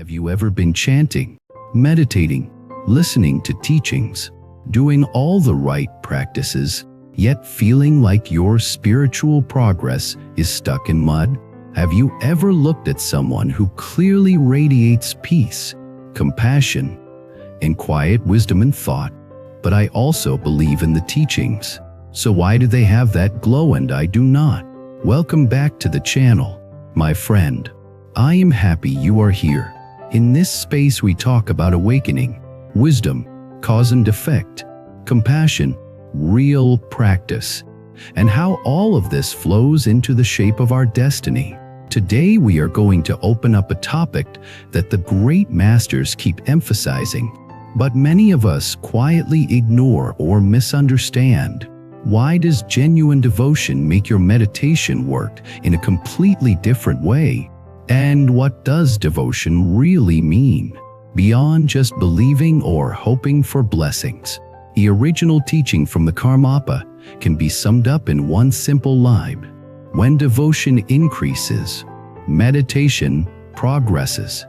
Have you ever been chanting, meditating, listening to teachings, doing all the right practices, yet feeling like your spiritual progress is stuck in mud? Have you ever looked at someone who clearly radiates peace, compassion, and quiet wisdom and thought, but I also believe in the teachings, so why do they have that glow and I do not? Welcome back to the channel, my friend. I am happy you are here. In this space we talk about awakening, wisdom, cause and effect, compassion, real practice, and how all of this flows into the shape of our destiny. Today we are going to open up a topic that the great masters keep emphasizing, but many of us quietly ignore or misunderstand. Why does genuine devotion make your meditation work in a completely different way? And what does devotion really mean, beyond just believing or hoping for blessings? The original teaching from the Karmapa can be summed up in one simple line. When devotion increases, meditation progresses.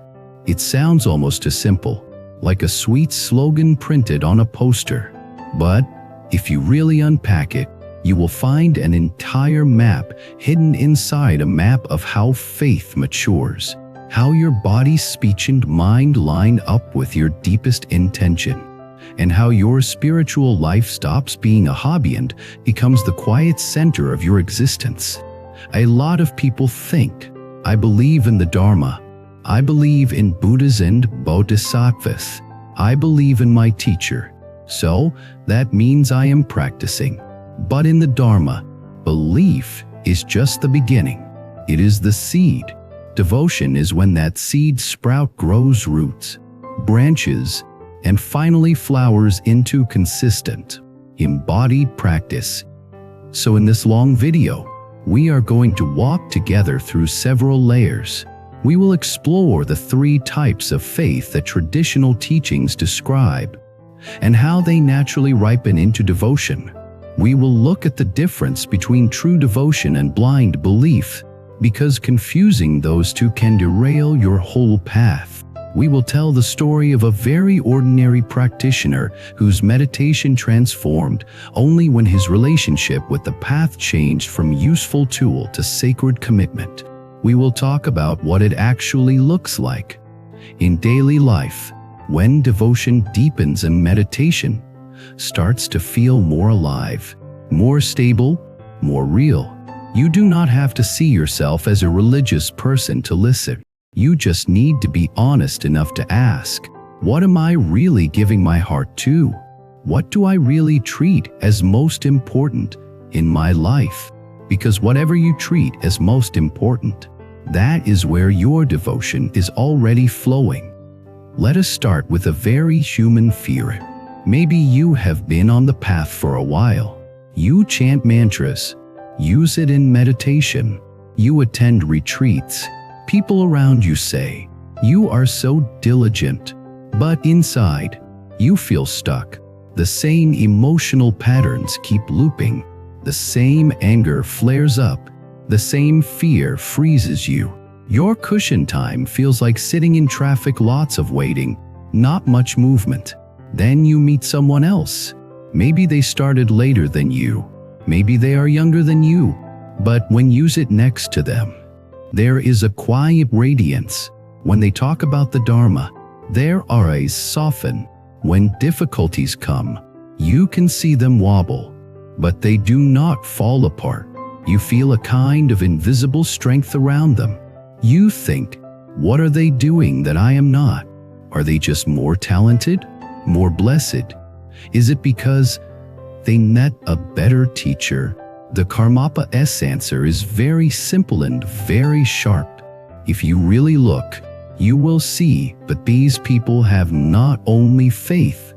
It sounds almost as simple, like a sweet slogan printed on a poster. But if you really unpack it, you will find an entire map hidden inside a map of how faith matures, how your body, speech, and mind line up with your deepest intention, and how your spiritual life stops being a hobby and becomes the quiet center of your existence. A lot of people think, I believe in the Dharma, I believe in Buddhas and Bodhisattvas, I believe in my teacher, so that means I am practicing. But in the Dharma, belief is just the beginning. It is the seed. Devotion is when that seed sprout grows roots, branches, and finally flowers into consistent, embodied practice. So in this long video, we are going to walk together through several layers. We will explore the three types of faith that traditional teachings describe, and how they naturally ripen into devotion. We will look at the difference between true devotion and blind belief, because confusing those two can derail your whole path. We will tell the story of a very ordinary practitioner whose meditation transformed only when his relationship with the path changed from useful tool to sacred commitment. We will talk about what it actually looks like in daily life when devotion deepens and meditation starts to feel more alive, more stable, more real. You do not have to see yourself as a religious person to listen. You just need to be honest enough to ask, what am I really giving my heart to? What do I really treat as most important in my life? Because whatever you treat as most important, that is where your devotion is already flowing. Let us start with a very human fear. Maybe you have been on the path for a while. You chant mantras, use it in meditation, you attend retreats. People around you say, you are so diligent, but inside, you feel stuck. The same emotional patterns keep looping. The same anger flares up. The same fear freezes you. Your cushion time feels like sitting in traffic, lots of waiting, not much movement. Then you meet someone else. Maybe they started later than you. Maybe they are younger than you. But when you sit next to them, there is a quiet radiance. When they talk about the Dharma, their eyes soften. When difficulties come, you can see them wobble, but they do not fall apart. You feel a kind of invisible strength around them. You think, what are they doing that I am not? Are they just more talented? More blessed? Is it because they met a better teacher? The Karmapa's answer is very simple and very sharp. If you really look, you will see, but these people have not only faith,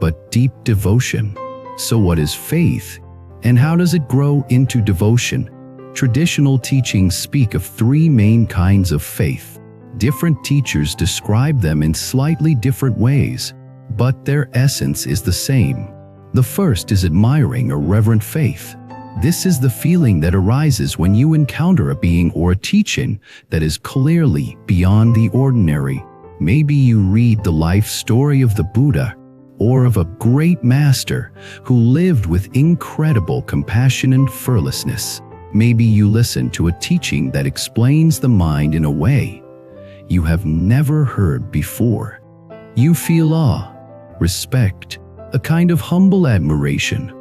but deep devotion. So what is faith, and how does it grow into devotion? Traditional teachings speak of three main kinds of faith. Different teachers describe them in slightly different ways, but their essence is the same. The first is admiring or reverent faith. This is the feeling that arises when you encounter a being or a teaching that is clearly beyond the ordinary. Maybe you read the life story of the Buddha or of a great master who lived with incredible compassion and fearlessness. Maybe you listen to a teaching that explains the mind in a way you have never heard before. You feel awe, respect, a kind of humble admiration.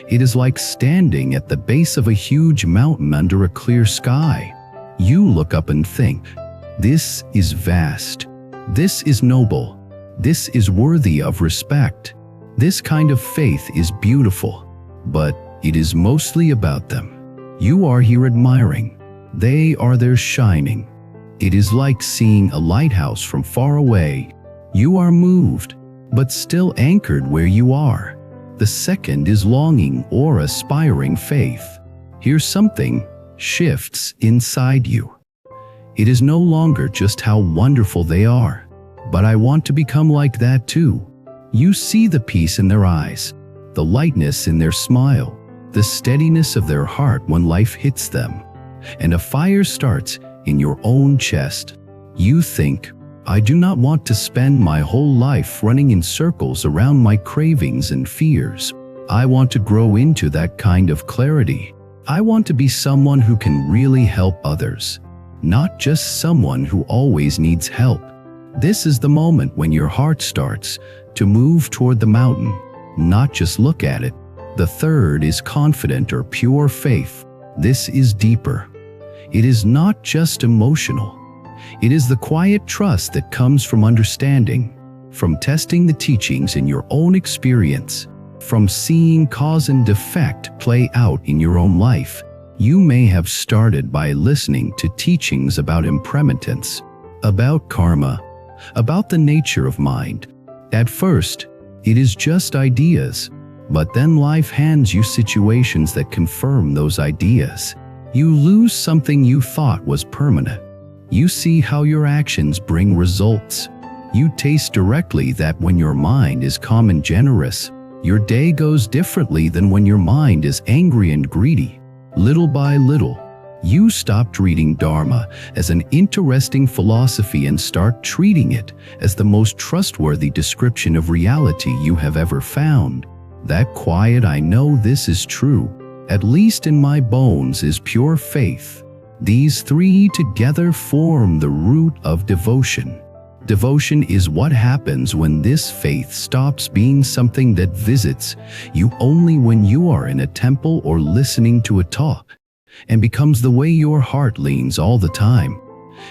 It is like standing at the base of a huge mountain under a clear sky. You look up and think, this is vast, this is noble, this is worthy of respect. This kind of faith is beautiful, but it is mostly about them. You are here admiring, they are there shining. It is like seeing a lighthouse from far away. You are moved, but still anchored where you are. The second is longing or aspiring faith. Here something shifts inside you. It is no longer just how wonderful they are, but I want to become like that too. You see the peace in their eyes, the lightness in their smile, the steadiness of their heart when life hits them, and a fire starts in your own chest. You think, I do not want to spend my whole life running in circles around my cravings and fears. I want to grow into that kind of clarity. I want to be someone who can really help others, not just someone who always needs help. This is the moment when your heart starts to move toward the mountain, not just look at it. The third is confident or pure faith. This is deeper. It is not just emotional. It is the quiet trust that comes from understanding, from testing the teachings in your own experience, from seeing cause and effect play out in your own life. You may have started by listening to teachings about impermanence, about karma, about the nature of mind. At first, it is just ideas, but then life hands you situations that confirm those ideas. You lose something you thought was permanent. You see how your actions bring results. You taste directly that when your mind is calm and generous, your day goes differently than when your mind is angry and greedy. Little by little, you stopped reading Dharma as an interesting philosophy and start treating it as the most trustworthy description of reality you have ever found. That quiet "I know this is true, at least in my bones," is pure faith. These three together form the root of devotion. Devotion is what happens when this faith stops being something that visits you only when you are in a temple or listening to a talk, and becomes the way your heart leans all the time.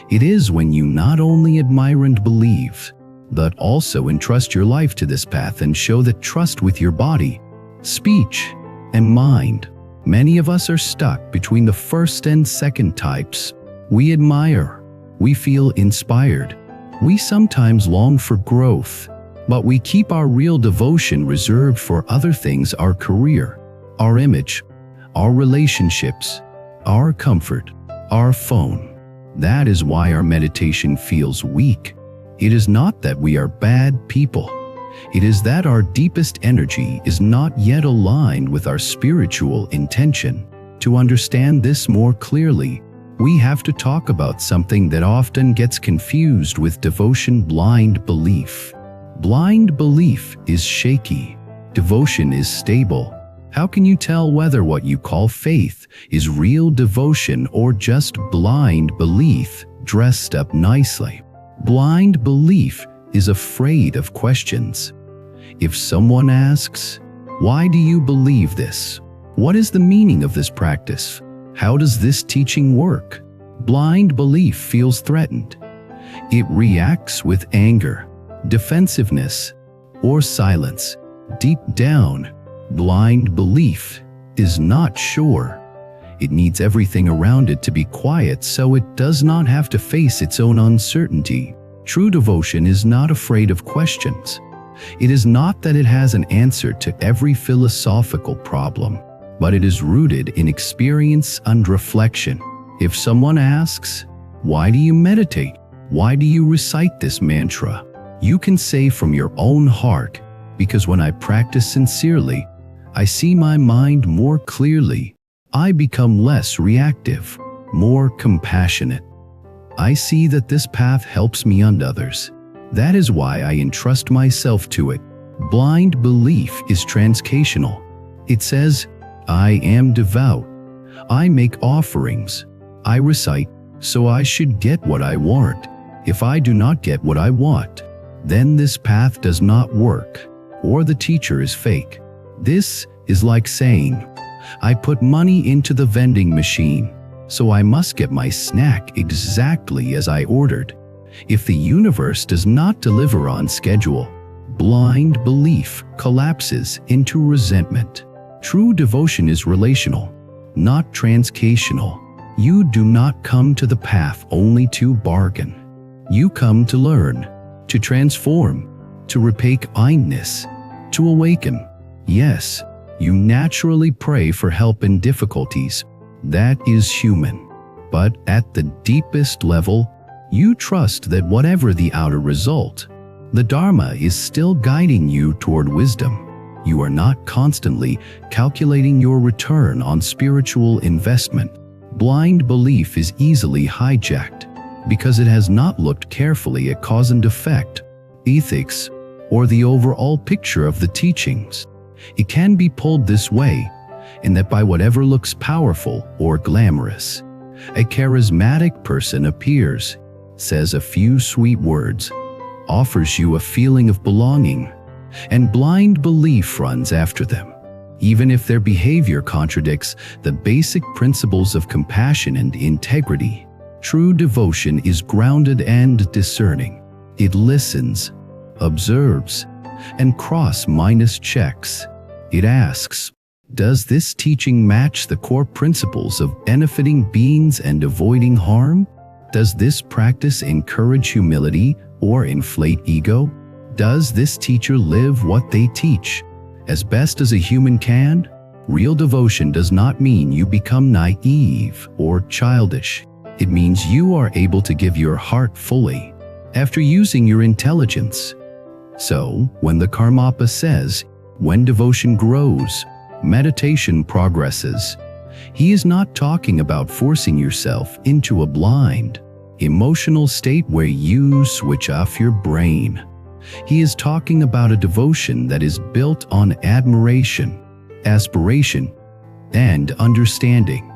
It is when you not only admire and believe, but also entrust your life to this path and show that trust with your body, speech, and mind. Many of us are stuck between the first and second types. We admire, we feel inspired, we sometimes long for growth, but we keep our real devotion reserved for other things: our career, our image, our relationships, our comfort, our phone. That is why our meditation feels weak. It is not that we are bad people. It is that our deepest energy is not yet aligned with our spiritual intention. To understand this more clearly, we have to talk about something that often gets confused with devotion: blind belief. Blind belief is shaky. Devotion is stable. How can you tell whether what you call faith is real devotion or just blind belief dressed up nicely? Blind belief is afraid of questions. If someone asks, "Why do you believe this? What is the meaning of this practice? How does this teaching work?" Blind belief feels threatened. It reacts with anger, defensiveness, or silence. Deep down, blind belief is not sure. It needs everything around it to be quiet so it does not have to face its own uncertainty. True devotion is not afraid of questions. It is not that it has an answer to every philosophical problem, but it is rooted in experience and reflection. If someone asks, "Why do you meditate? Why do you recite this mantra?" you can say from your own heart, "Because when I practice sincerely, I see my mind more clearly. I become less reactive, more compassionate. I see that this path helps me and others." That is why I entrust myself to it. Blind belief is transcational. It says, I am devout. I make offerings. I recite, so I should get what I want. If I do not get what I want, then this path does not work, or the teacher is fake. This is like saying, I put money into the vending machine, so I must get my snack exactly as I ordered. If the universe does not deliver on schedule, blind belief collapses into resentment. True devotion is relational, not transcational. You do not come to the path only to bargain. You come to learn, to transform, to repay kindness, to awaken. Yes, you naturally pray for help in difficulties. That is human. But at the deepest level, you trust that whatever the outer result, the Dharma is still guiding you toward wisdom. You are not constantly calculating your return on spiritual investment. Blind belief is easily hijacked because it has not looked carefully at cause and effect, ethics, or the overall picture of the teachings. It can be pulled this way, in that by whatever looks powerful or glamorous, a charismatic person appears, says a few sweet words, offers you a feeling of belonging, and blind belief runs after them, even if their behavior contradicts the basic principles of compassion and integrity. True devotion is grounded and discerning. It listens, observes, and cross-checks. It asks, does this teaching match the core principles of benefiting beings and avoiding harm? Does this practice encourage humility or inflate ego? Does this teacher live what they teach, as best as a human can? Real devotion does not mean you become naive or childish. It means you are able to give your heart fully, after using your intelligence. So, when the Karmapa says, when devotion grows, meditation progresses, he is not talking about forcing yourself into a blind, emotional state where you switch off your brain. He is talking about a devotion that is built on admiration, aspiration, and understanding.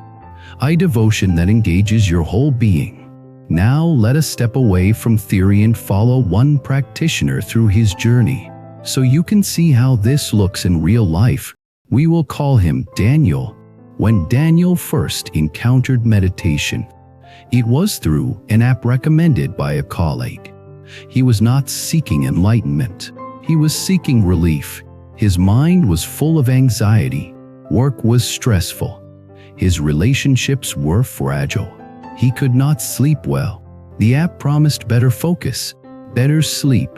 A devotion that engages your whole being. Now let us step away from theory and follow one practitioner through his journey, so you can see how this looks in real life. We will call him Daniel. When Daniel first encountered meditation, it was through an app recommended by a colleague. He was not seeking enlightenment. He was seeking relief. His mind was full of anxiety. Work was stressful. His relationships were fragile. He could not sleep well. The app promised better focus, better sleep,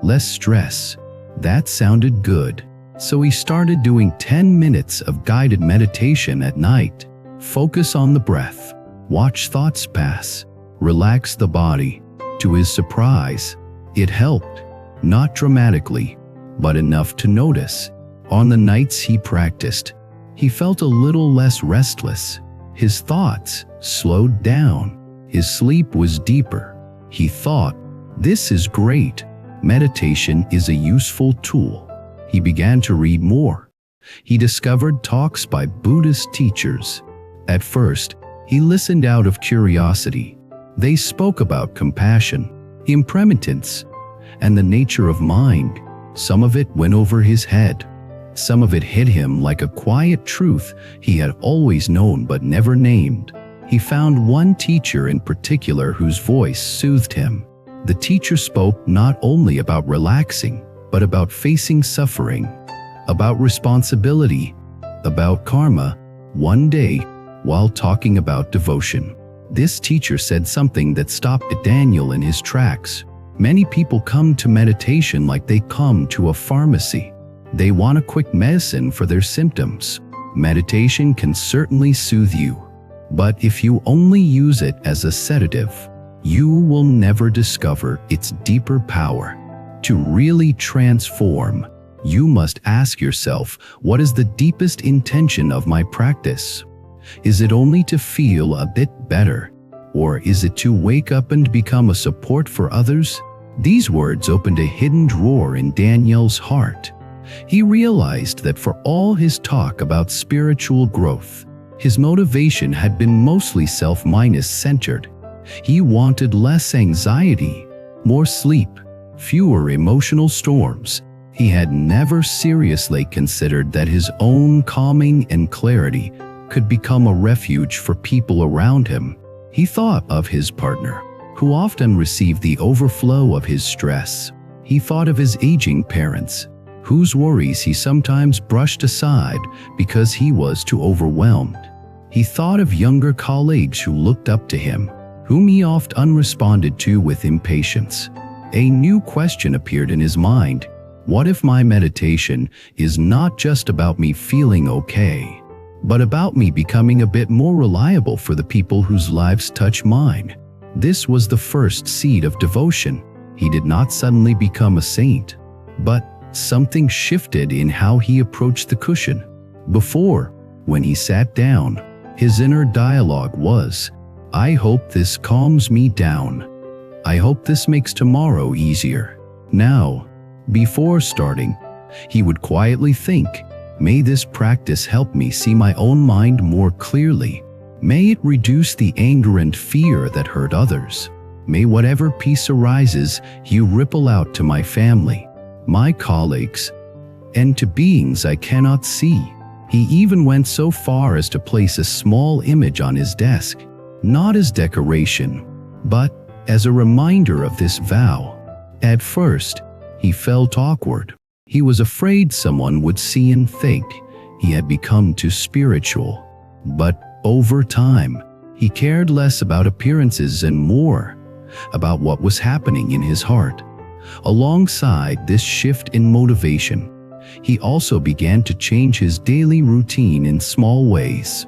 less stress. That sounded good. So he started doing 10 minutes of guided meditation at night. Focus on the breath. Watch thoughts pass. Relax the body. To his surprise, it helped. Not dramatically, but enough to notice. On the nights he practiced, he felt a little less restless. His thoughts slowed down. His sleep was deeper. He thought, this is great. Meditation is a useful tool. He began to read more. He discovered talks by Buddhist teachers. At first, he listened out of curiosity. They spoke about compassion, impermanence, and the nature of mind. Some of it went over his head. Some of it hit him like a quiet truth he had always known but never named. He found one teacher in particular whose voice soothed him. The teacher spoke not only about relaxing, but about facing suffering, about responsibility, about karma. One day, while talking about devotion, this teacher said something that stopped Daniel in his tracks. Many people come to meditation like they come to a pharmacy. They want a quick medicine for their symptoms. Meditation can certainly soothe you, but if you only use it as a sedative, you will never discover its deeper power. To really transform, you must ask yourself, what is the deepest intention of my practice? Is it only to feel a bit better, or is it to wake up and become a support for others? These words opened a hidden drawer in Daniel's heart. He realized that for all his talk about spiritual growth, his motivation had been mostly self-centered. He wanted less anxiety, more sleep, fewer emotional storms. He had never seriously considered that his own calming and clarity could become a refuge for people around him. He thought of his partner, who often received the overflow of his stress. He thought of his aging parents, whose worries he sometimes brushed aside because he was too overwhelmed. He thought of younger colleagues who looked up to him, whom he often responded to with impatience. A new question appeared in his mind. What if my meditation is not just about me feeling okay, but about me becoming a bit more reliable for the people whose lives touch mine? This was the first seed of devotion. He did not suddenly become a saint, but something shifted in how he approached the cushion. Before, when he sat down, his inner dialogue was, "I hope this calms me down. I hope this makes tomorrow easier." Now, before starting, he would quietly think, "May this practice help me see my own mind more clearly. May it reduce the anger and fear that hurt others. May whatever peace arises, you ripple out to my family, my colleagues, and to beings I cannot see." He even went so far as to place a small image on his desk, not as decoration, but as a reminder of this vow. At first, he felt awkward. He was afraid someone would see and think he had become too spiritual. But over time, he cared less about appearances and more about what was happening in his heart. Alongside this shift in motivation, he also began to change his daily routine in small ways.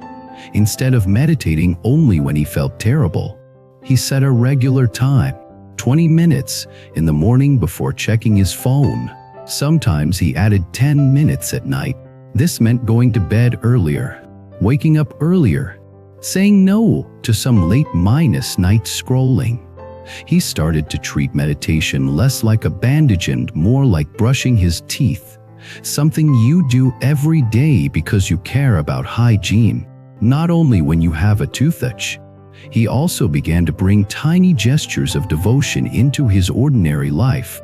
Instead of meditating only when he felt terrible, he set a regular time, 20 minutes in the morning before checking his phone. Sometimes he added 10 minutes at night. This meant going to bed earlier, waking up earlier, saying no to some late-night scrolling. He started to treat meditation less like a bandage and more like brushing his teeth, something you do every day because you care about hygiene, not only when you have a toothache. He also began to bring tiny gestures of devotion into his ordinary life.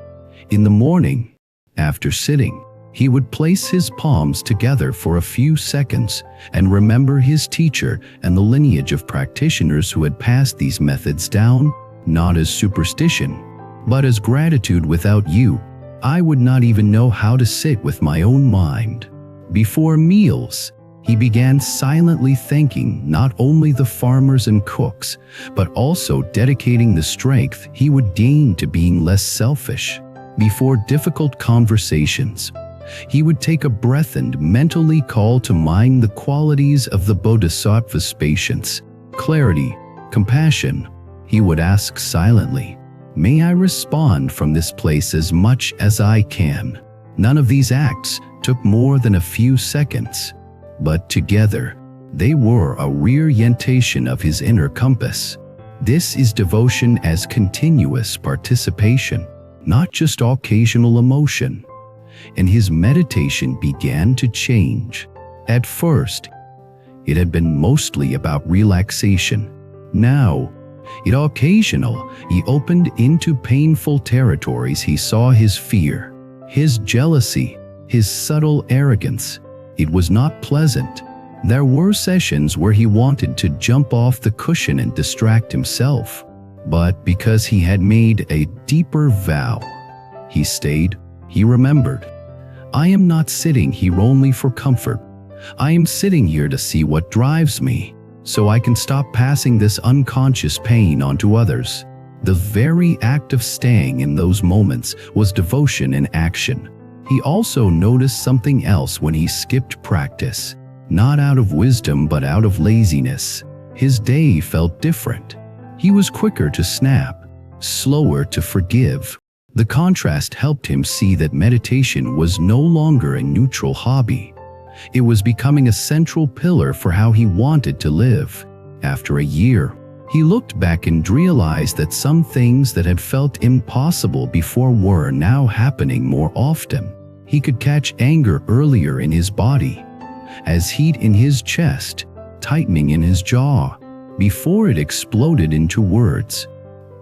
In the morning, after sitting, he would place his palms together for a few seconds and remember his teacher and the lineage of practitioners who had passed these methods down, not as superstition, but as gratitude. Without you, I would not even know how to sit with my own mind. Before meals, he began silently thanking not only the farmers and cooks, but also dedicating the strength he would gain to being less selfish. Before difficult conversations, he would take a breath and mentally call to mind the qualities of the Bodhisattva's: patience, clarity, compassion. He would ask silently, "May I respond from this place as much as I can?" None of these acts took more than a few seconds, but together, they were a reorientation of his inner compass. This is devotion as continuous participation, not just occasional emotion. And his meditation began to change. At first, it had been mostly about relaxation. Now, it occasionally opened into painful territories. He saw his fear, his jealousy, his subtle arrogance. It was not pleasant. There were sessions where he wanted to jump off the cushion and distract himself. But because he had made a deeper vow, he stayed. He remembered, "I am not sitting here only for comfort. I am sitting here to see what drives me, so I can stop passing this unconscious pain onto others." The very act of staying in those moments was devotion in action. He also noticed something else when he skipped practice, not out of wisdom but out of laziness. His day felt different. He was quicker to snap, slower to forgive. The contrast helped him see that meditation was no longer a neutral hobby. It was becoming a central pillar for how he wanted to live. After a year, He looked back and realized that some things that had felt impossible before were now happening more often. He could catch anger earlier in his body, as heat in his chest, tightening in his jaw, before it exploded into words.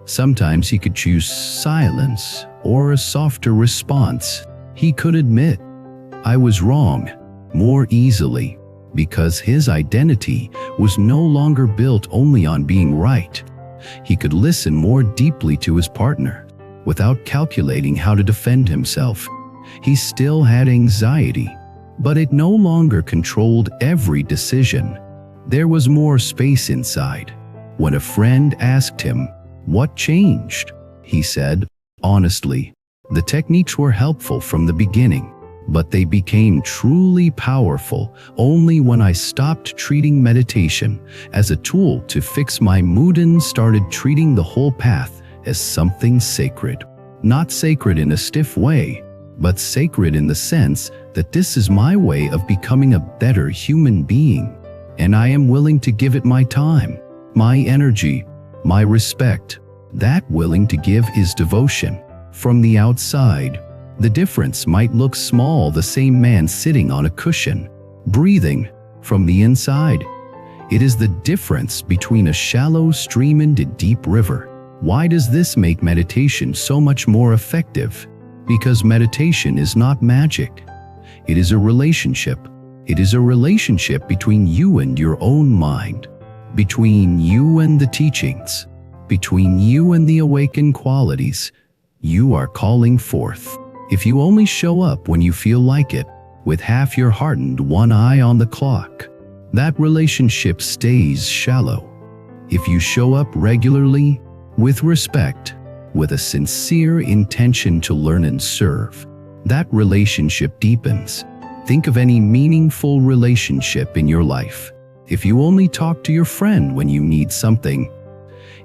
Sometimes he could choose silence or a softer response. He could admit, "I was wrong," more easily, because his identity was no longer built only on being right. He could listen more deeply to his partner, without calculating how to defend himself. He still had anxiety, but it no longer controlled every decision. There was more space inside. When a friend asked him, "What changed?" he said, honestly, "The techniques were helpful from the beginning, but they became truly powerful only when I stopped treating meditation as a tool to fix my mood and started treating the whole path as something sacred." Not sacred in a stiff way, but sacred in the sense that this is my way of becoming a better human being, and I am willing to give it my time, my energy, my respect. That willing to give is devotion. From the outside, the difference might look small, the same man sitting on a cushion, breathing. From the inside, it is the difference between a shallow stream and a deep river. Why does this make meditation so much more effective? Because meditation is not magic. It is a relationship. It is a relationship between you and your own mind, between you and the teachings, between you and the awakened qualities you are calling forth. If you only show up when you feel like it, with half your heart and one eye on the clock, that relationship stays shallow. If you show up regularly, with respect, with a sincere intention to learn and serve, that relationship deepens. Think of any meaningful relationship in your life. If you only talk to your friend when you need something,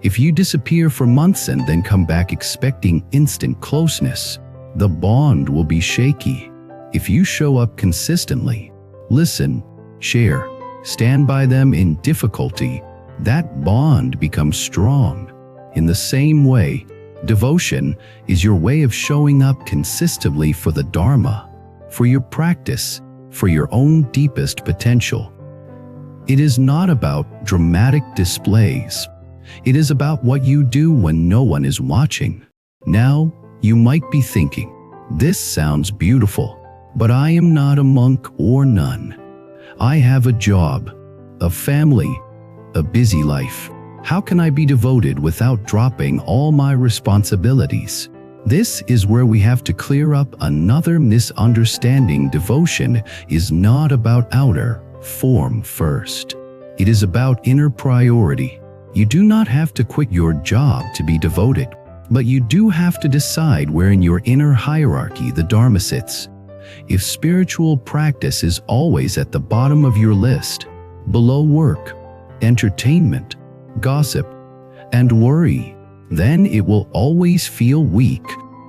if you disappear for months and then come back expecting instant closeness, the bond will be shaky. If you show up consistently, listen, share, stand by them in difficulty, that bond becomes strong. In the same way, devotion is your way of showing up consistently for the Dharma, for your practice, for your own deepest potential. It is not about dramatic displays. It is about what you do when no one is watching. Now, you might be thinking, "This sounds beautiful, but I am not a monk or nun. I have a job, a family, a busy life. How can I be devoted without dropping all my responsibilities?" This is where we have to clear up another misunderstanding. Devotion is not about outer form first. It is about inner priority. You do not have to quit your job to be devoted, but you do have to decide where in your inner hierarchy the Dharma sits. If spiritual practice is always at the bottom of your list, below work, entertainment, gossip, and worry, then it will always feel weak.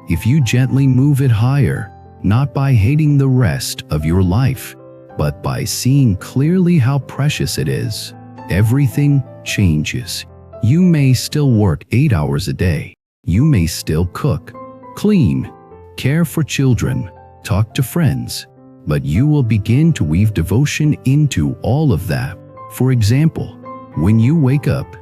If you gently move it higher, not by hating the rest of your life, but by seeing clearly how precious it is, everything changes. You may still work 8 hours a day. You may still cook, clean, care for children, talk to friends, but you will begin to weave devotion into all of that. For example, when you wake up,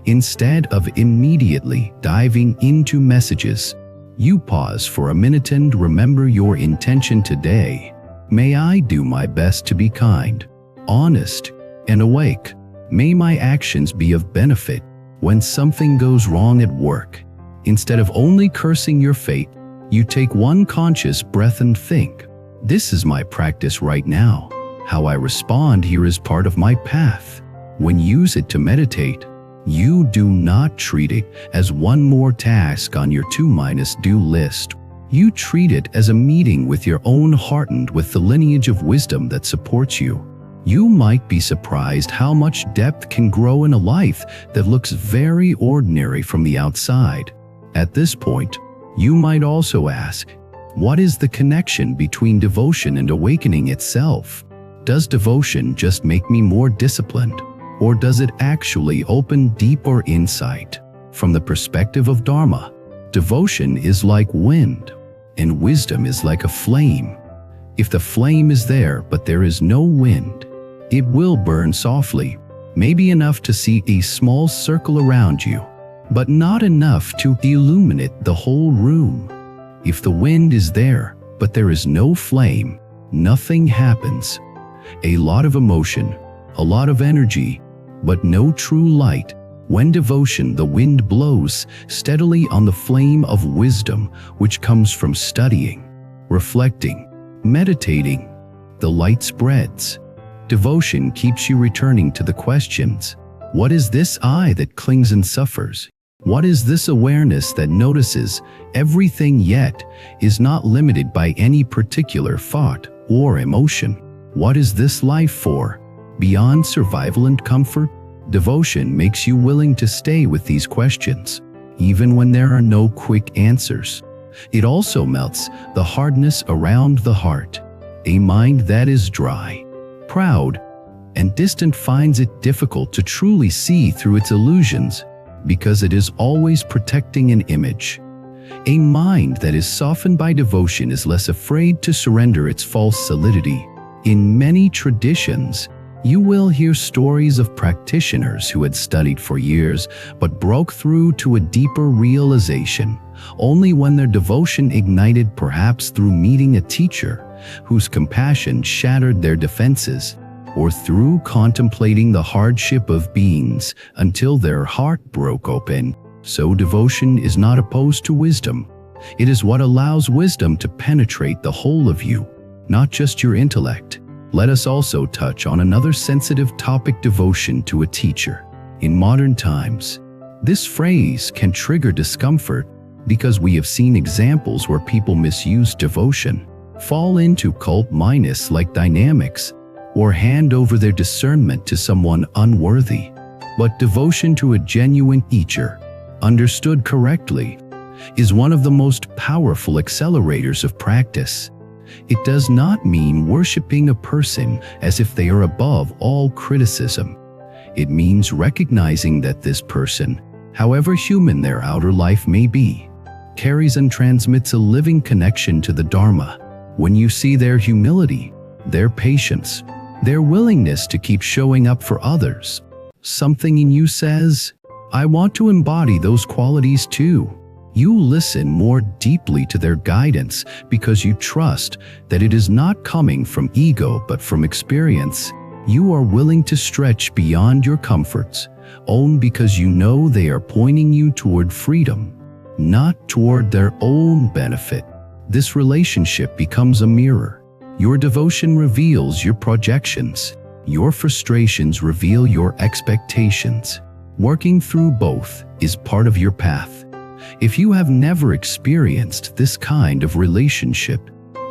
instead of immediately diving into messages, you pause for a minute and remember your intention today. May I do my best to be kind, honest, and awake. May my actions be of benefit when something goes wrong at work. Instead of only cursing your fate, you take one conscious breath and think, "This is my practice right now. How I respond here is part of my path." When you use it to meditate, you do not treat it as one more task on your to-do list. You treat it as a meeting with your own heart and with the lineage of wisdom that supports you. You might be surprised how much depth can grow in a life that looks very ordinary from the outside. At this point, you might also ask, what is the connection between devotion and awakening itself? Does devotion just make me more disciplined? Or does it actually open deeper insight? From the perspective of Dharma, devotion is like wind, and wisdom is like a flame. If the flame is there but there is no wind, it will burn softly, maybe enough to see a small circle around you, but not enough to illuminate the whole room. If the wind is there but there is no flame, nothing happens. A lot of emotion, a lot of energy, but no true light. When devotion, the wind blows steadily on the flame of wisdom, which comes from studying, reflecting, meditating. The light spreads. Devotion keeps you returning to the questions. What is this I that clings and suffers? What is this awareness that notices everything yet is not limited by any particular thought or emotion? What is this life for? Beyond survival and comfort? Devotion makes you willing to stay with these questions, even when there are no quick answers. It also melts the hardness around the heart. A mind that is dry, proud, and distant finds it difficult to truly see through its illusions because it is always protecting an image. A mind that is softened by devotion is less afraid to surrender its false solidity. In many traditions, you will hear stories of practitioners who had studied for years but broke through to a deeper realization only when their devotion ignited, perhaps through meeting a teacher whose compassion shattered their defenses, or through contemplating the hardship of beings until their heart broke open. So devotion is not opposed to wisdom. It is what allows wisdom to penetrate the whole of you, not just your intellect. Let us also touch on another sensitive topic: devotion to a teacher. In modern times, this phrase can trigger discomfort because we have seen examples where people misuse devotion, fall into cult-like dynamics, or hand over their discernment to someone unworthy. But devotion to a genuine teacher, understood correctly, is one of the most powerful accelerators of practice. It does not mean worshiping a person as if they are above all criticism. It means recognizing that this person, however human their outer life may be, carries and transmits a living connection to the Dharma. When you see their humility, their patience, their willingness to keep showing up for others, something in you says, I want to embody those qualities too. You listen more deeply to their guidance because you trust that it is not coming from ego but from experience. You are willing to stretch beyond your comforts, only because you know they are pointing you toward freedom, not toward their own benefit. This relationship becomes a mirror. Your devotion reveals your projections. Your frustrations reveal your expectations. Working through both is part of your path. If you have never experienced this kind of relationship,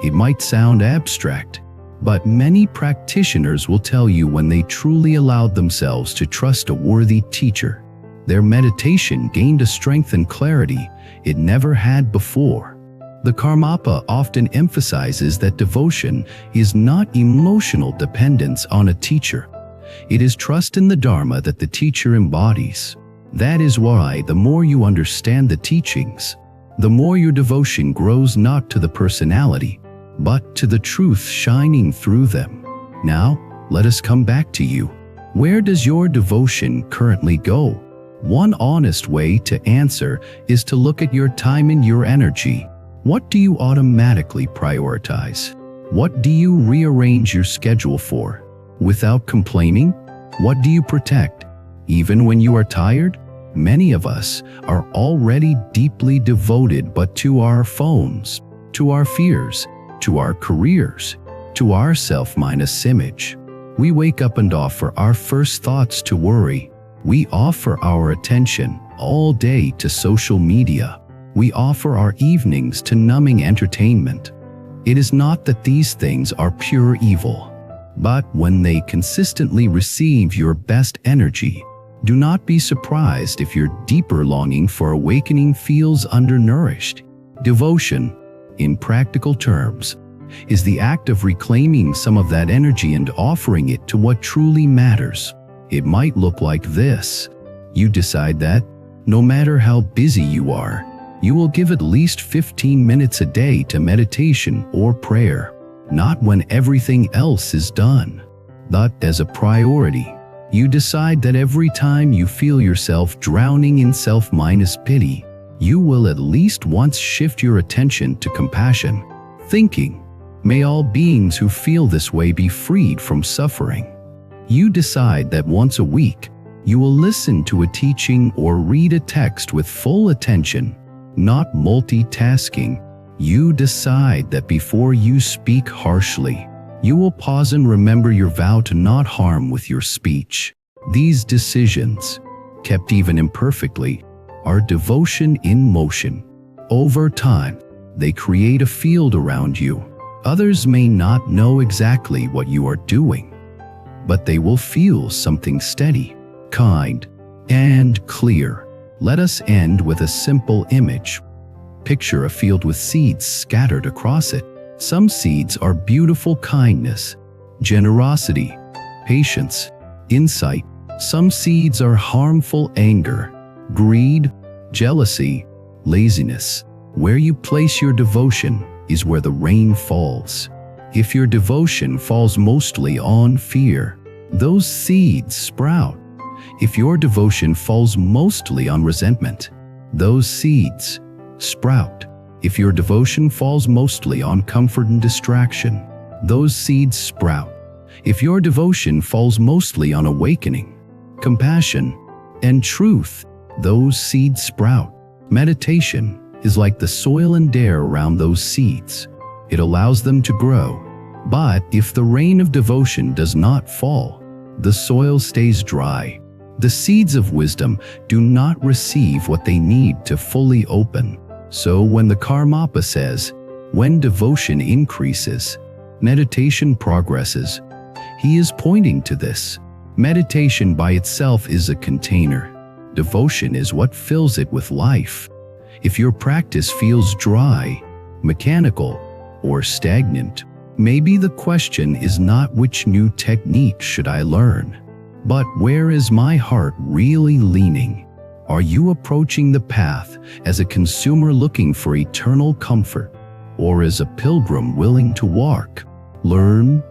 it might sound abstract, but many practitioners will tell you when they truly allowed themselves to trust a worthy teacher, their meditation gained a strength and clarity it never had before. The Karmapa often emphasizes that devotion is not emotional dependence on a teacher. It is trust in the Dharma that the teacher embodies. That is why the more you understand the teachings, the more your devotion grows, not to the personality, but to the truth shining through them. Now, let us come back to you. Where does your devotion currently go? One honest way to answer is to look at your time and your energy. What do you automatically prioritize? What do you rearrange your schedule for? Without complaining, what do you protect? Even when you are tired? Many of us are already deeply devoted, but to our phones, to our fears, to our careers, to our self-image. We wake up and offer our first thoughts to worry. We offer our attention all day to social media. We offer our evenings to numbing entertainment. It is not that these things are pure evil, but when they consistently receive your best energy, do not be surprised if your deeper longing for awakening feels undernourished. Devotion, in practical terms, is the act of reclaiming some of that energy and offering it to what truly matters. It might look like this. You decide that, no matter how busy you are, you will give at least 15 minutes a day to meditation or prayer, not when everything else is done, but as a priority. You decide that every time you feel yourself drowning in self-pity, you will at least once shift your attention to compassion, thinking, "May all beings who feel this way be freed from suffering." You decide that once a week, you will listen to a teaching or read a text with full attention, not multitasking. You decide that before you speak harshly, you will pause and remember your vow to not harm with your speech. These decisions, kept even imperfectly, are devotion in motion. Over time, they create a field around you. Others may not know exactly what you are doing, but they will feel something steady, kind, and clear. Let us end with a simple image. Picture a field with seeds scattered across it. Some seeds are beautiful kindness, generosity, patience, insight. Some seeds are harmful anger, greed, jealousy, laziness. Where you place your devotion is where the rain falls. If your devotion falls mostly on fear, those seeds sprout. If your devotion falls mostly on resentment, those seeds sprout. If your devotion falls mostly on comfort and distraction, those seeds sprout. If your devotion falls mostly on awakening, compassion, and truth, those seeds sprout. Meditation is like the soil and air around those seeds. It allows them to grow. But if the rain of devotion does not fall, the soil stays dry. The seeds of wisdom do not receive what they need to fully open. So when the Karmapa says, when devotion increases, meditation progresses, he is pointing to this. Meditation by itself is a container. Devotion is what fills it with life. If your practice feels dry, mechanical, or stagnant, maybe the question is not which new technique should I learn, but where is my heart really leaning? Are you approaching the path as a consumer looking for eternal comfort, or as a pilgrim willing to walk, learn,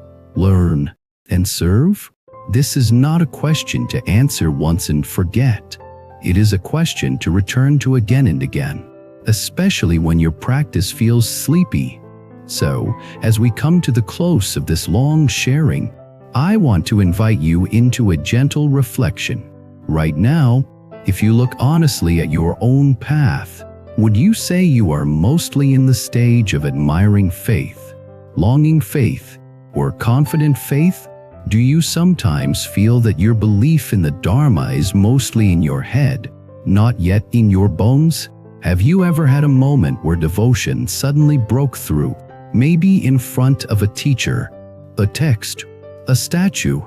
and serve? This is not a question to answer once and forget. It is a question to return to again and again, especially when your practice feels sleepy. So, as we come to the close of this long sharing, I want to invite you into a gentle reflection. Right now, if you look honestly at your own path, would you say you are mostly in the stage of admiring faith, longing faith, or confident faith? Do you sometimes feel that your belief in the Dharma is mostly in your head, not yet in your bones? Have you ever had a moment where devotion suddenly broke through, maybe in front of a teacher, a text, a statue,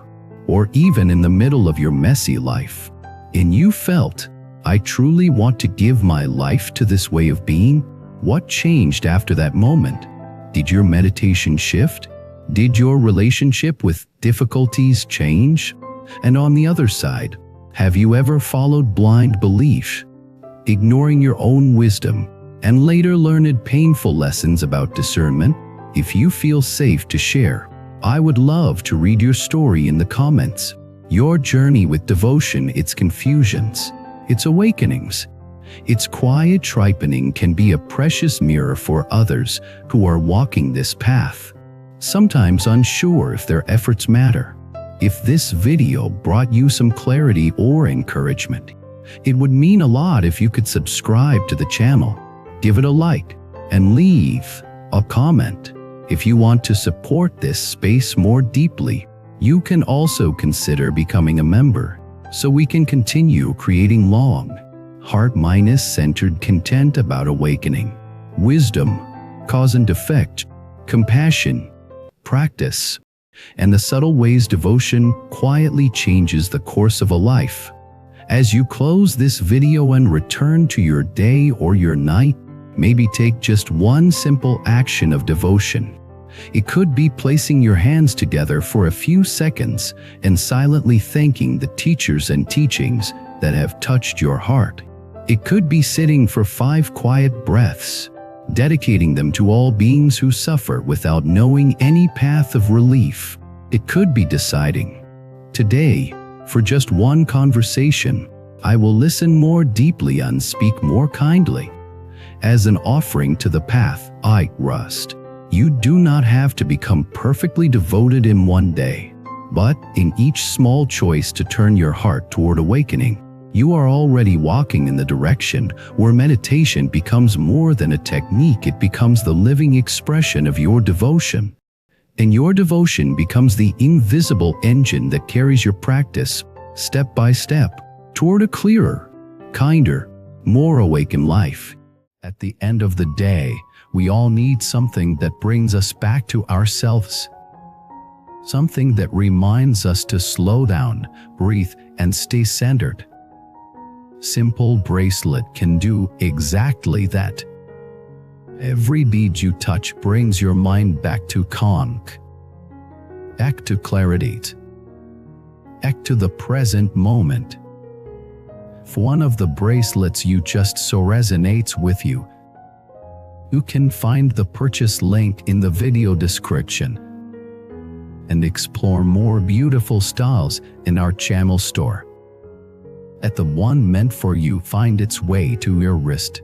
or even in the middle of your messy life, and you felt, I truly want to give my life to this way of being? What changed after that moment? Did your meditation shift? Did your relationship with difficulties change? And on the other side, have you ever followed blind belief, ignoring your own wisdom, and later learned painful lessons about discernment? If you feel safe to share, I would love to read your story in the comments. Your journey with devotion, its confusions, its awakenings, its quiet sharpening can be a precious mirror for others who are walking this path, sometimes unsure if their efforts matter. If this video brought you some clarity or encouragement, it would mean a lot if you could subscribe to the channel, give it a like, and leave a comment. If you want to support this space more deeply, you can also consider becoming a member, so we can continue creating long, heart-centered content about awakening, wisdom, cause and effect, compassion, practice, and the subtle ways devotion quietly changes the course of a life. As you close this video and return to your day or your night, maybe take just one simple action of devotion It could be placing your hands together for a few seconds and silently thanking the teachers and teachings that have touched your heart. It could be sitting for 5 quiet breaths, dedicating them to all beings who suffer without knowing any path of relief. It could be deciding, today, for just one conversation, I will listen more deeply and speak more kindly. As an offering to the path I trust. You do not have to become perfectly devoted in one day, but in each small choice to turn your heart toward awakening, you are already walking in the direction where meditation becomes more than a technique. It becomes the living expression of your devotion. And your devotion becomes the invisible engine that carries your practice, step by step, toward a clearer, kinder, more awakened life. At the end of the day, we all need something that brings us back to ourselves. Something that reminds us to slow down, breathe, and stay centered. Simple bracelet can do exactly that. Every bead you touch brings your mind back to calm, back to clarity, back to the present moment. If one of the bracelets you just saw resonates with you, you can find the purchase link in the video description and explore more beautiful styles in our channel store. Let the one meant for you find its way to your wrist.